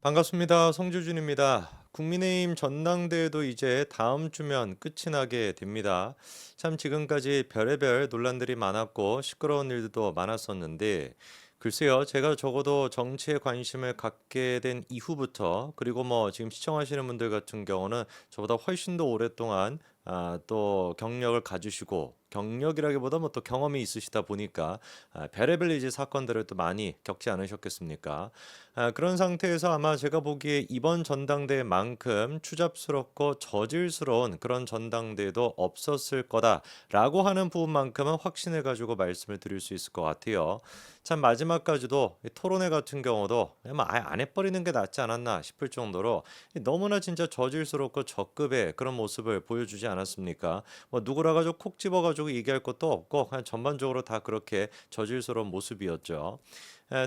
반갑습니다. 성주준입니다. 국민의힘 전당대회도 이제 다음 주면 끝이 나게 됩니다. 참 지금까지 별의별 논란들이 많았고 시끄러운 일도 많았었는데 글쎄요, 제가 적어도 정치에 관심을 갖게 된 이후부터 그리고 뭐 지금 시청하시는 분들 같은 경우는 저보다 훨씬 더 오랫동안 또 경력을 가지시고 경력이라기보다 뭐 또 경험이 있으시다 보니까 별의별 이제 사건들을 또 많이 겪지 않으셨겠습니까? 그런 상태에서 아마 제가 보기에 이번 전당대회만큼 추잡스럽고 저질스러운 그런 전당대회도 없었을 거다라고 하는 부분만큼은 확신을 가지고 말씀을 드릴 수 있을 것 같아요. 참 마지막까지도 이 토론회 같은 경우도 아마 아예 안 해버리는 게 낫지 않았나 싶을 정도로 너무나 진짜 저질스럽고 적급의 그런 모습을 보여주지 않았습니까? 뭐 누구라 가지고 콕 집어가지고 얘기할 것도 없고 그냥 전반적으로 다 그렇게 저질스러운 모습이었죠.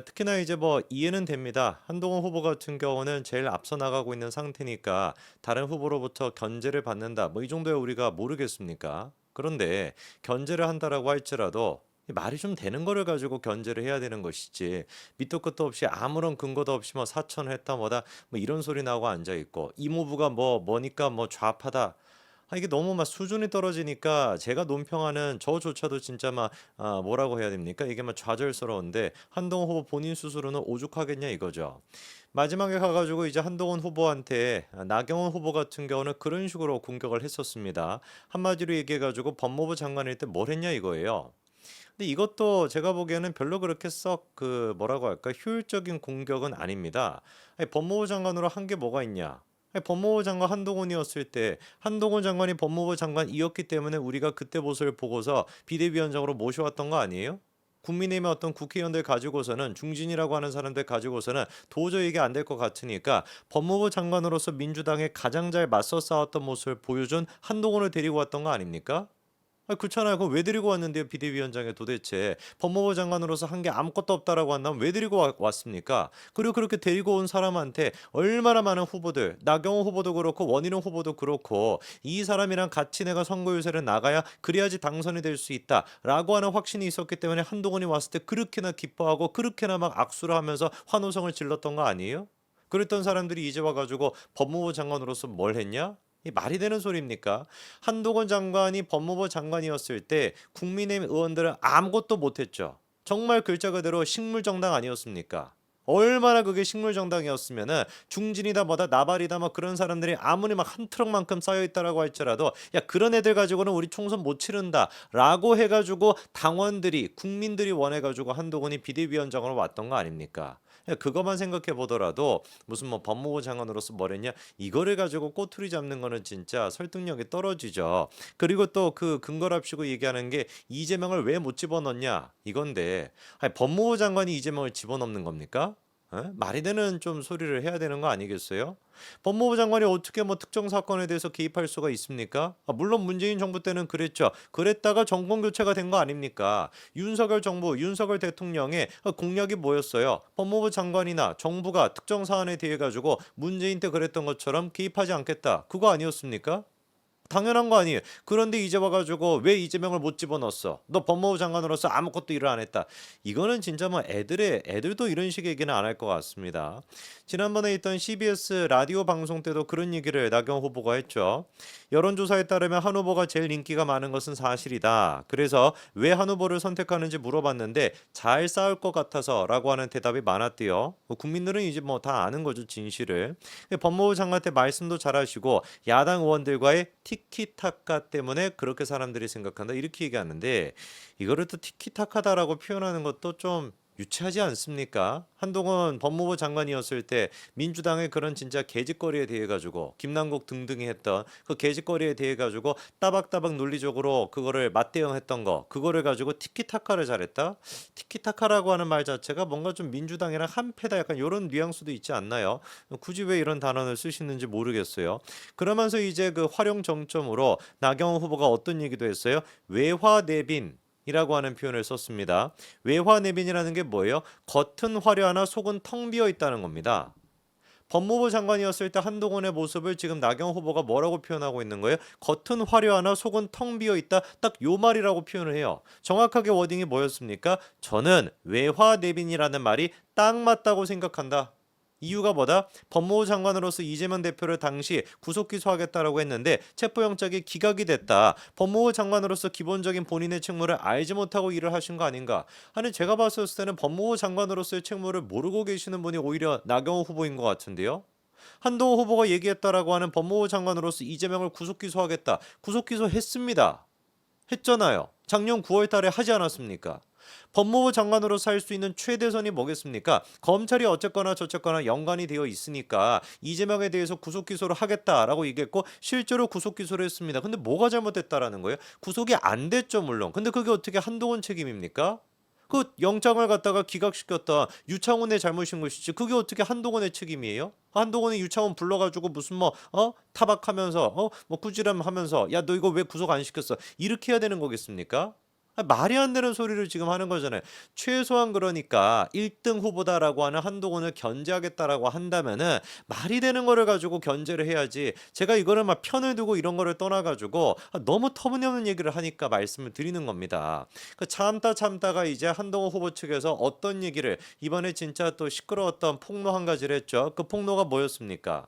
특히나 이제 뭐 이해는 됩니다. 한동훈 후보 같은 경우는 제일 앞서 나가고 있는 상태니까 다른 후보로부터 견제를 받는다. 뭐 이 정도야 우리가 모르겠습니까? 그런데 견제를 한다라고 할지라도 이 말이 좀 되는 거를 가지고 견제를 해야 되는 것이지 밑도 끝도 없이 아무런 근거도 없이 뭐 사천을 했다 뭐다 뭐 이런 소리 나고 앉아 있고 이모부가 뭐니까 뭐 좌파다. 이게 너무 막 수준이 떨어지니까 제가 논평하는 저조차도 진짜 막 뭐라고 해야 됩니까? 이게 막 좌절스러운데 한동훈 후보 본인 스스로는 오죽하겠냐 이거죠. 마지막에 가가지고 이제 한동훈 후보한테 나경원 후보 같은 경우는 그런 식으로 공격을 했었습니다. 한마디로 얘기해가지고 법무부 장관일 때 뭘 했냐 이거예요. 근데 이것도 제가 보기에는 별로 그렇게 썩 그 뭐라고 할까 효율적인 공격은 아닙니다. 아니, 법무부 장관으로 한 게 뭐가 있냐? 아니, 법무부 장관 한동훈이었을 때 한동훈 장관이 법무부 장관이었기 때문에 우리가 그때 모습을 보고서 비대위원장으로 모셔왔던 거 아니에요? 국민의힘의 어떤 국회의원들 가지고서는 중진이라고 하는 사람들 가지고서는 도저히 이게 안 될 것 같으니까 법무부 장관으로서 민주당에 가장 잘 맞서 싸웠던 모습을 보여준 한동훈을 데리고 왔던 거 아닙니까? 그렇잖아요. 그럼 왜 데리고 왔는데요, 비대위원장에 도대체. 법무부 장관으로서 한 게 아무것도 없다라고 한다면 왜 데리고 왔습니까? 그리고 그렇게 데리고 온 사람한테 얼마나 많은 후보들, 나경원 후보도 그렇고 원희룡 후보도 그렇고 이 사람이랑 같이 내가 선거 유세를 나가야 그래야지 당선이 될 수 있다라고 하는 확신이 있었기 때문에 한동훈이 왔을 때 그렇게나 기뻐하고 그렇게나 막 악수를 하면서 환호성을 질렀던 거 아니에요? 그랬던 사람들이 이제 와가지고 법무부 장관으로서 뭘 했냐? 이 말이 되는 소리입니까? 한동훈 장관이 법무부 장관이었을 때 국민의힘 의원들은 아무것도 못했죠. 정말 글자 그대로 식물정당 아니었습니까? 얼마나 그게 식물정당이었으면은 중진이다 뭐다 나발이다 뭐 그런 사람들이 아무리 막 한 트럭만큼 쌓여있다라고 할지라도 야 그런 애들 가지고는 우리 총선 못 치른다라고 해가지고 당원들이 국민들이 원해가지고 한동훈이 비대위원장으로 왔던 거 아닙니까? 그것만 생각해 보더라도 무슨 뭐 법무부 장관으로서 뭐랬냐 이거를 가지고 꼬투리 잡는 거는 진짜 설득력이 떨어지죠. 그리고 또 그 근거랍시고 얘기하는 게 이재명을 왜 못 집어넣냐 이건데 아니, 법무부 장관이 이재명을 집어넣는 겁니까? 말이 되는 좀 소리를 해야 되는 거 아니겠어요? 법무부 장관이 어떻게 뭐 특정 사건에 대해서 개입할 수가 있습니까? 물론 문재인 정부 때는 그랬죠. 그랬다가 정권 교체가 된 거 아닙니까? 윤석열 정부, 윤석열 대통령의 공약이 뭐였어요? 법무부 장관이나 정부가 특정 사안에 대해 가지고 문재인 때 그랬던 것처럼 개입하지 않겠다. 그거 아니었습니까? 당연한 거 아니에요. 그런데 이제 와가지고 왜 이재명을 못 집어넣었어? 너 법무부 장관으로서 아무것도 일을 안 했다. 이거는 진짜 뭐 애들도 이런 식의 얘기는 안 할 것 같습니다. 지난번에 있던 CBS 라디오 방송 때도 그런 얘기를 나경원 후보가 했죠. 여론조사에 따르면 한 후보가 제일 인기가 많은 것은 사실이다. 그래서 왜 한 후보를 선택하는지 물어봤는데 잘 싸울 것 같아서라고 하는 대답이 많았대요. 국민들은 이제 뭐 다 아는 거죠 진실을. 법무부 장관 때 말씀도 잘하시고 야당 의원들과의 티키타카 때문에 그렇게 사람들이 생각한다 이렇게 얘기하는데 이거를 또 티키타카다라고 표현하는 것도 좀 유치하지 않습니까? 한동훈 법무부 장관이었을 때 민주당의 그런 진짜 개짓거리에 대해 가지고 김남국 등등이 했던 그 개짓거리에 대해 가지고 따박따박 논리적으로 그거를 맞대응했던 거 그거를 가지고 티키타카를 잘했다? 티키타카라고 하는 말 자체가 뭔가 좀 민주당이랑 한패다 약간 이런 뉘앙스도 있지 않나요? 굳이 왜 이런 단어를 쓰시는지 모르겠어요. 그러면서 이제 그 활용 정점으로 나경원 후보가 어떤 얘기도 했어요. 외화내빈 이라고 하는 표현을 썼습니다. 외화내빈이라는 게 뭐예요? 겉은 화려하나 속은 텅 비어 있다는 겁니다. 법무부 장관이었을 때 한동훈의 모습을 지금 나경원 후보가 뭐라고 표현하고 있는 거예요? 겉은 화려하나 속은 텅 비어 있다. 딱 요 말이라고 표현을 해요. 정확하게 워딩이 뭐였습니까? 저는 외화내빈이라는 말이 딱 맞다고 생각한다. 이유가 뭐다? 법무부 장관으로서 이재명 대표를 당시 구속 기소하겠다라고 했는데 체포영장이 기각이 됐다. 법무부 장관으로서 기본적인 본인의 책무를 알지 못하고 일을 하신 거 아닌가? 아니 제가 봤을 때는 법무부 장관으로서의 책무를 모르고 계시는 분이 오히려 나경원 후보인 것 같은데요. 한동훈 후보가 얘기했다라고 하는 법무부 장관으로서 이재명을 구속 기소하겠다. 구속 기소했습니다. 했잖아요. 작년 9월 달에 하지 않았습니까? 법무부 장관으로서 할 수 있는 최대선이 뭐겠습니까? 검찰이 어쨌거나 저쨌거나 연관이 되어 있으니까 이재명에 대해서 구속 기소를 하겠다라고 얘기했고 실제로 구속 기소를 했습니다. 근데 뭐가 잘못됐다라는 거예요? 구속이 안 됐죠, 물론. 근데 그게 어떻게 한동훈 책임입니까? 그 영장을 갖다가 기각시켰다. 유창훈의 잘못인 것이지. 그게 어떻게 한동훈의 책임이에요? 한동훈이 유창훈 불러가지고 무슨 타박하면서 뭐 꾸지람하면서 야 너 이거 왜 구속 안 시켰어? 이렇게 해야 되는 거겠습니까? 말이 안 되는 소리를 지금 하는 거잖아요. 최소한 그러니까 1등 후보다라고 하는 한동훈을 견제하겠다라고 한다면은 말이 되는 거를 가지고 견제를 해야지. 제가 이거를 막 편을 두고 이런 거를 떠나가지고 너무 터무니없는 얘기를 하니까 말씀을 드리는 겁니다. 그 참다가 이제 한동훈 후보 측에서 어떤 얘기를 이번에 진짜 또 시끄러웠던 폭로 한 가지를 했죠. 그 폭로가 뭐였습니까?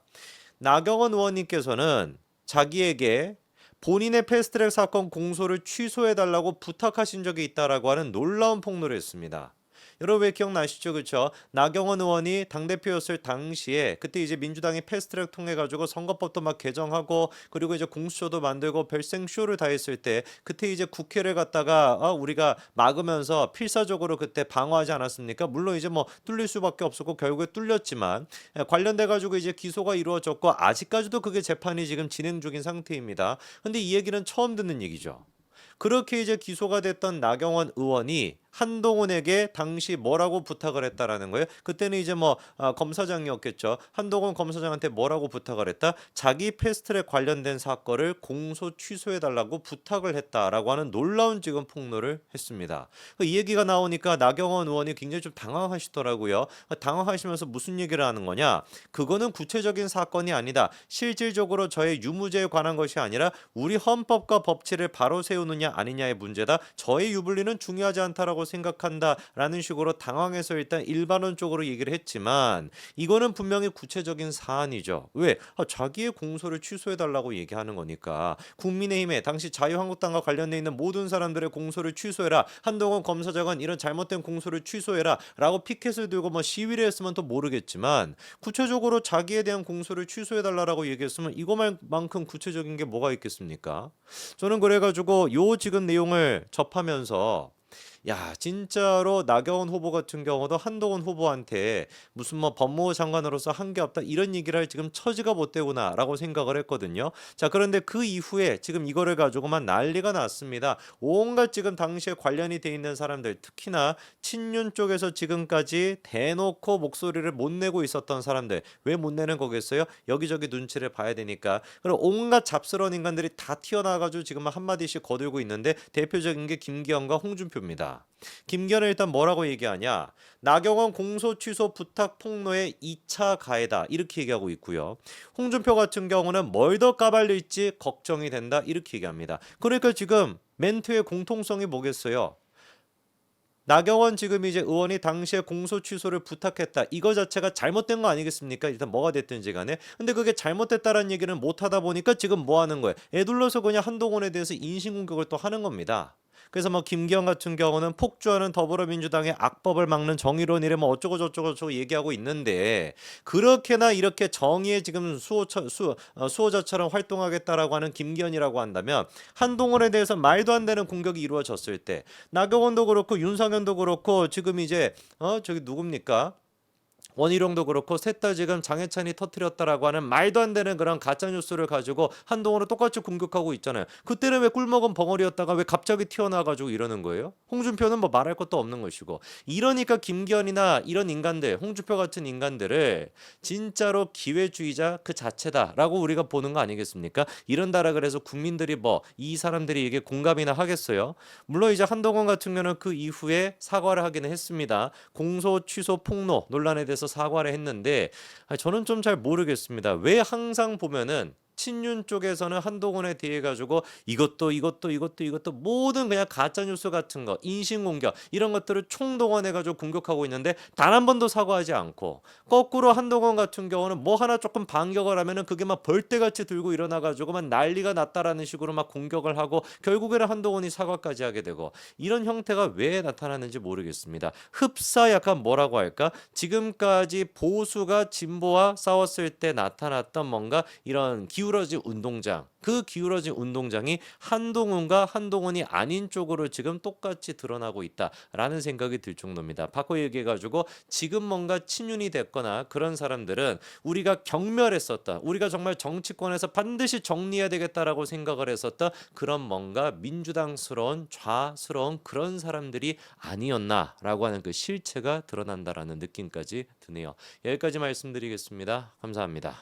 나경원 의원님께서는 자기에게 본인의 패스트트랙 사건 공소를 취소해달라고 부탁하신 적이 있다라고 하는 놀라운 폭로를 했습니다. 여러분 왜 기억나시죠? 그렇죠? 나경원 의원이 당대표였을 당시에 그때 이제 민주당이 패스트트랙 통해 가지고 선거법도 막 개정하고 그리고 이제 공수처도 만들고 별생 쇼를 다 했을 때 그때 이제 국회를 갖다가 우리가 막으면서 필사적으로 그때 방어하지 않았습니까? 물론 이제 뭐 뚫릴 수밖에 없었고 결국에 뚫렸지만 관련돼 가지고 이제 기소가 이루어졌고 아직까지도 그게 재판이 지금 진행 중인 상태입니다. 근데 이 얘기는 처음 듣는 얘기죠. 그렇게 이제 기소가 됐던 나경원 의원이 한동훈에게 당시 뭐라고 부탁을 했다라는 거예요. 그때는 이제 검사장이었겠죠. 한동훈 검사장한테 뭐라고 부탁을 했다? 자기 패스트트랙 관련된 사건을 공소 취소해달라고 부탁을 했다라고 하는 놀라운 지금 폭로를 했습니다. 이 얘기가 나오니까 나경원 의원이 굉장히 좀 당황하시더라고요. 당황하시면서 무슨 얘기를 하는 거냐? 그거는 구체적인 사건이 아니다. 실질적으로 저의 유무죄에 관한 것이 아니라 우리 헌법과 법치를 바로 세우느냐 아니냐의 문제다. 저의 유불리는 중요하지 않다라고 생각한다라는 식으로 당황해서 일단 일반론적으로 얘기를 했지만 이거는 분명히 구체적인 사안이죠. 왜? 자기의 공소를 취소해달라고 얘기하는 거니까 국민의힘에 당시 자유한국당과 관련돼 있는 모든 사람들의 공소를 취소해라. 한동훈 검사장은 이런 잘못된 공소를 취소해라 라고 피켓을 들고 시위를 했으면 또 모르겠지만 구체적으로 자기에 대한 공소를 취소해달라고 얘기했으면 이거만큼 구체적인 게 뭐가 있겠습니까? 저는 그래가지고 요 지금 내용을 접하면서 야 진짜로 나경원 후보 같은 경우도 한동훈 후보한테 무슨 법무부 장관으로서 한 게 없다 이런 얘기를 할 지금 처지가 못 되구나라고 생각을 했거든요. 자 그런데 그 이후에 지금 이거를 가지고만 난리가 났습니다. 온갖 지금 당시에 관련이 돼 있는 사람들 특히나 친윤 쪽에서 지금까지 대놓고 목소리를 못 내고 있었던 사람들 왜 못 내는 거겠어요? 여기저기 눈치를 봐야 되니까. 그럼 온갖 잡스러운 인간들이 다 튀어나와가지고 지금 한마디씩 거들고 있는데 대표적인 게 김기현과 홍준표입니다. 김기현은 일단 뭐라고 얘기하냐? 나경원 공소 취소 부탁 폭로의 2차 가해다 이렇게 얘기하고 있고요. 홍준표 같은 경우는 뭘 더 까발릴지 걱정이 된다 이렇게 얘기합니다. 그러니까 지금 멘트의 공통성이 뭐겠어요? 나경원 지금 이제 의원이 당시에 공소 취소를 부탁했다. 이거 자체가 잘못된 거 아니겠습니까? 일단 뭐가 됐든지 간에. 근데 그게 잘못됐다라는 얘기는 못 하다 보니까 지금 뭐 하는 거예요? 애둘러서 그냥 한동훈에 대해서 인신공격을 또 하는 겁니다. 그래서 김기현 같은 경우는 폭주하는 더불어민주당의 악법을 막는 정의로운이래 어쩌고 저쩌고 얘기하고 있는데 그렇게나 이렇게 정의의 지금 수호자처럼 활동하겠다라고 하는 김기현이라고 한다면 한동훈에 대해서 말도 안 되는 공격이 이루어졌을 때 나경원도 그렇고 윤상현도 그렇고 지금 이제 저기 누굽니까? 원희룡도 그렇고 셋 다 지금 장해찬이 터뜨렸다라고 하는 말도 안 되는 그런 가짜 뉴스를 가지고 한동훈을 똑같이 공격하고 있잖아요. 그때는 왜 꿀먹은 벙어리였다가 왜 갑자기 튀어나와가지고 이러는 거예요? 홍준표는 말할 것도 없는 것이고 이러니까 김기현이나 이런 인간들 홍준표 같은 인간들을 진짜로 기회주의자 그 자체다라고 우리가 보는 거 아니겠습니까? 이런다라 그래서 국민들이 이 사람들이 이게 공감이나 하겠어요? 물론 이제 한동훈 같은 경우는 그 이후에 사과를 하기는 했습니다. 공소 취소 폭로 논란에 대해서 사과를 했는데 저는 좀 잘 모르겠습니다. 왜 항상 보면은 친윤 쪽에서는 한동훈에 대해 가지고 이것도 모든 그냥 가짜 뉴스 같은 거, 인신공격 이런 것들을 총동원해 가지고 공격하고 있는데 단 한 번도 사과하지 않고 거꾸로 한동훈 같은 경우는 뭐 하나 조금 반격을 하면은 그게 막 벌떼같이 들고 일어나 가지고 막 난리가 났다라는 식으로 막 공격을 하고 결국에는 한동훈이 사과까지 하게 되고 이런 형태가 왜 나타나는지 모르겠습니다. 흡사 약간 뭐라고 할까? 지금까지 보수가 진보와 싸웠을 때 나타났던 뭔가 이런 기울어진 운동장, 그 기울어진 운동장이 한동훈과 한동훈이 아닌 쪽으로 지금 똑같이 드러나고 있다라는 생각이 들 정도입니다. 바꿔 얘기해가지고 지금 뭔가 친윤이 됐거나 그런 사람들은 우리가 경멸했었다, 우리가 정말 정치권에서 반드시 정리해야 되겠다라고 생각을 했었다, 그런 뭔가 민주당스러운 좌스러운 그런 사람들이 아니었나라고 하는 그 실체가 드러난다라는 느낌까지 드네요. 여기까지 말씀드리겠습니다. 감사합니다.